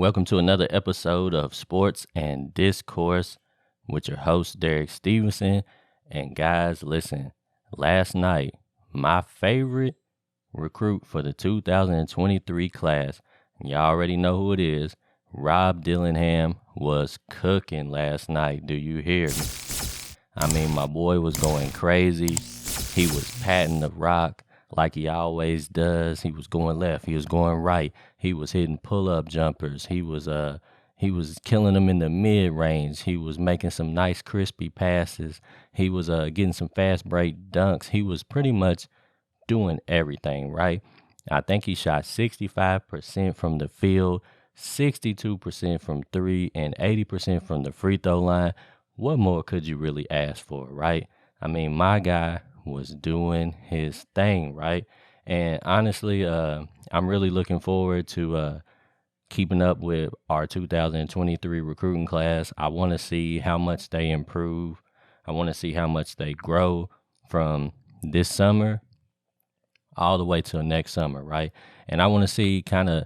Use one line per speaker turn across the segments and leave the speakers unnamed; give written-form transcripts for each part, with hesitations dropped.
Welcome to another episode of Sports and Discourse with your host, Derek Stevenson. And guys, listen, last night, my favorite recruit for the 2023 class, and y'all already know who it is, Rob Dillingham, was cooking last night. Do you hear me? I mean, my boy was going crazy. He was patting the rock like he always does. He was going left. He was going right. He was hitting pull-up jumpers. He was killing them in the mid-range. He was making some nice crispy passes. He was getting some fast break dunks. He was pretty much doing everything, right? I think he shot 65% from the field, 62% from three, and 80% from the free throw line. What more could you really ask for, right? I mean, my guy was doing his thing, right? And honestly, I'm really looking forward to keeping up with our 2023 recruiting class. I want to see how much they improve. I want to see how much they grow from this summer all the way till next summer, right? And I want to see kind of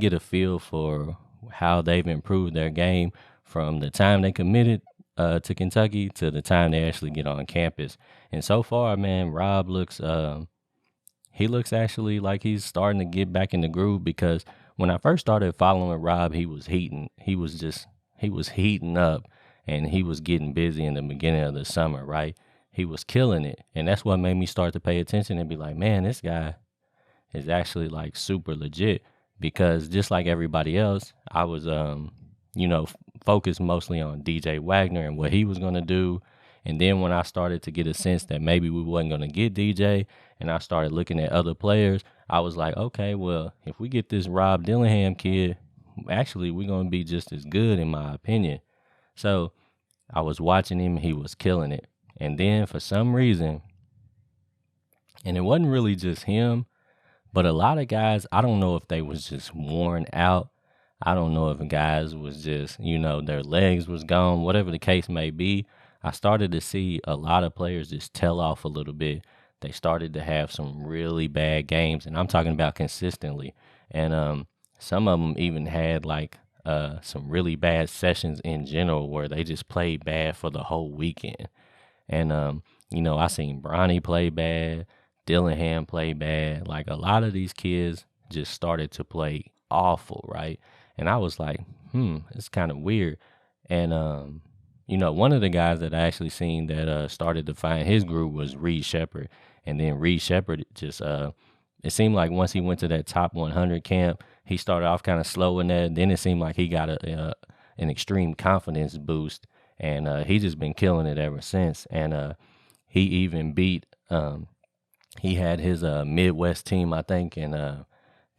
get a feel for how they've improved their game from the time they committed to Kentucky to the time they actually get on campus. And so far, man, Rob looks he looks actually like he's starting to get back in the groove, because when I first started following Rob, he was heating up, and he was getting busy in the beginning of the summer, right? He was killing it. And that's what made me start to pay attention and be like, man, this guy is actually like super legit, because just like everybody else, I was focused mostly on DJ Wagner and what he was going to do. And then when I started to get a sense that maybe we wasn't going to get DJ, and I started looking at other players, I was like, okay, well, if we get this Rob Dillingham kid, actually we're going to be just as good, in my opinion. So I was watching him. He was killing it. And then for some reason, and it wasn't really just him, but a lot of guys, I don't know if they was just worn out. I don't know if guys was just, their legs was gone, whatever the case may be. I started to see a lot of players just tail off a little bit. They started to have some really bad games, and I'm talking about consistently. And some of them even had like some really bad sessions in general, where they just played bad for the whole weekend. And I seen Bronny play bad, Dillingham play bad. Like, a lot of these kids just started to play awful, right? And I was like, it's kind of weird. And one of the guys that I actually seen that started to find his groove was Reed Shepherd. And then Reed Shepherd just, it seemed like once he went to that top 100 camp, he started off kind of slow in that. Then it seemed like he got an extreme confidence boost, and he just been killing it ever since. And he even beat, he had his Midwest team, I think, and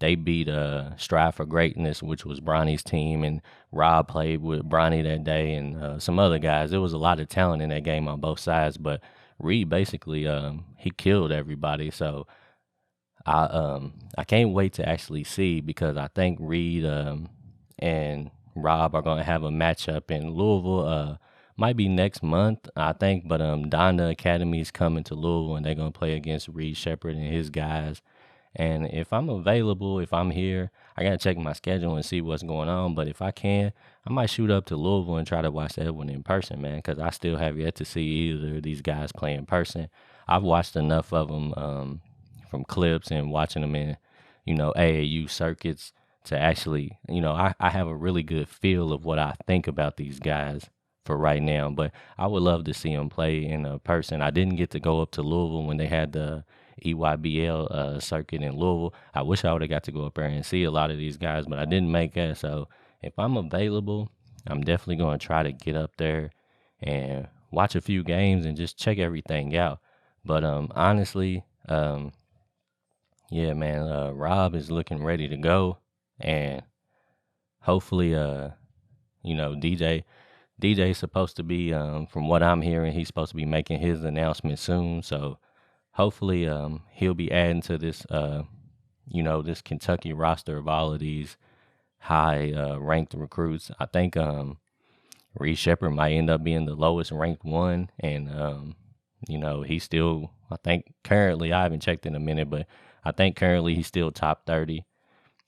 they beat Strive for Greatness, which was Bronny's team, and Rob played with Bronny that day, and some other guys. There was a lot of talent in that game on both sides, but Reed basically he killed everybody. So I can't wait to actually see, because I think Reed and Rob are going to have a matchup in Louisville. Might be next month, I think, but Donda Academy is coming to Louisville, and they're going to play against Reed Shepherd and his guys. And if I'm available, if I'm here, I got to check my schedule and see what's going on. But if I can, I might shoot up to Louisville and try to watch that one in person, man, because I still have yet to see either of these guys play in person. I've watched enough of them from clips and watching them in, AAU circuits to actually, I have a really good feel of what I think about these guys for right now. But I would love to see them play in person. I didn't get to go up to Louisville when they had the EYBL circuit in Louisville. I wish I would have got to go up there and see a lot of these guys, but I didn't make it. So if I'm available, I'm definitely going to try to get up there and watch a few games and just check everything out. But honestly, yeah, man, Rob is looking ready to go, and hopefully, DJ's supposed to be, from what I'm hearing, he's supposed to be making his announcement soon. So hopefully, he'll be adding to this, this Kentucky roster of all of these high ranked recruits. I think Reed Shepherd might end up being the lowest ranked one, and he's still, I think currently, I haven't checked in a minute, but I think currently he's still top 30.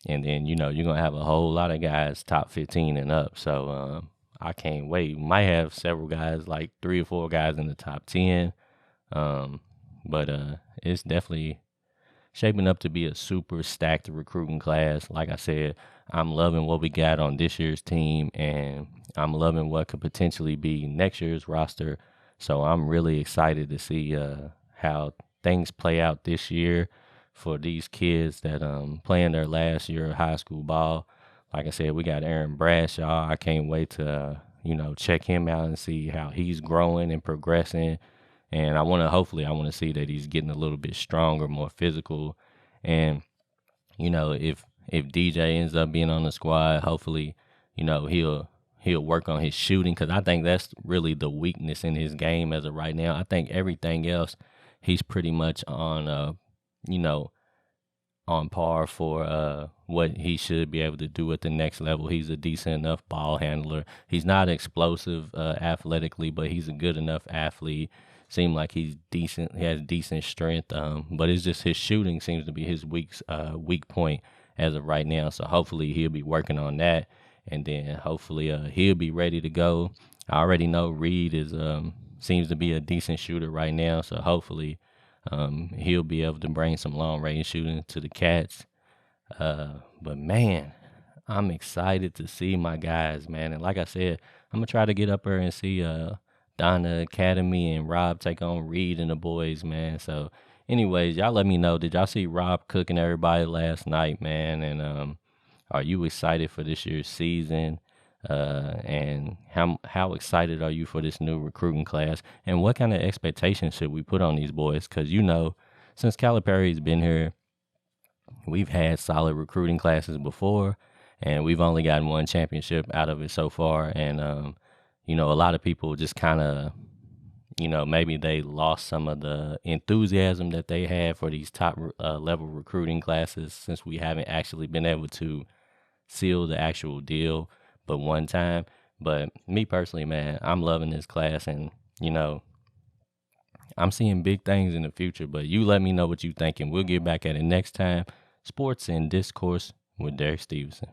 And then, you're going to have a whole lot of guys top 15 and up. So I can't wait. We might have several guys, like 3 or 4 guys in the top 10. But it's definitely shaping up to be a super stacked recruiting class. Like I said, I'm loving what we got on this year's team, and I'm loving what could potentially be next year's roster. So I'm really excited to see how things play out this year for these kids that playing their last year of high school ball. Like I said, we got Aaron Bradshaw. I can't wait to check him out and see how he's growing and progressing. And hopefully I want to see that he's getting a little bit stronger, more physical. And if DJ ends up being on the squad, hopefully he'll work on his shooting, because I think that's really the weakness in his game as of right now. I think everything else he's pretty much you know on par for what he should be able to do at the next level. He's a decent enough ball handler. He's not explosive athletically, but he's a good enough athlete. Seems like he's decent. He has decent strength, but it's just his shooting seems to be his weak point as of right now. So hopefully he'll be working on that, and then hopefully he'll be ready to go. I already know Reed is seems to be a decent shooter right now, so hopefully he'll be able to bring some long range shooting to the Cats. But man, I'm excited to see my guys, man. And like I said, I'm gonna try to get up there and see Donna Academy and Rob take on Reed and the boys, man. So anyways, y'all let me know. Did y'all see Rob cooking everybody last night, man? And are you excited for this year's season? And how excited are you for this new recruiting class? And what kind of expectations should we put on these boys? Because since Calipari's been here, we've had solid recruiting classes before, and we've only gotten one championship out of it so far. And a lot of people just kind of, maybe they lost some of the enthusiasm that they had for these top level recruiting classes, since we haven't actually been able to seal the actual deal but one time. But me personally, man, I'm loving this class, and I'm seeing big things in the future. But you let me know what you think, and we'll get back at it next time. Sports and Discourse with Derek Stevenson.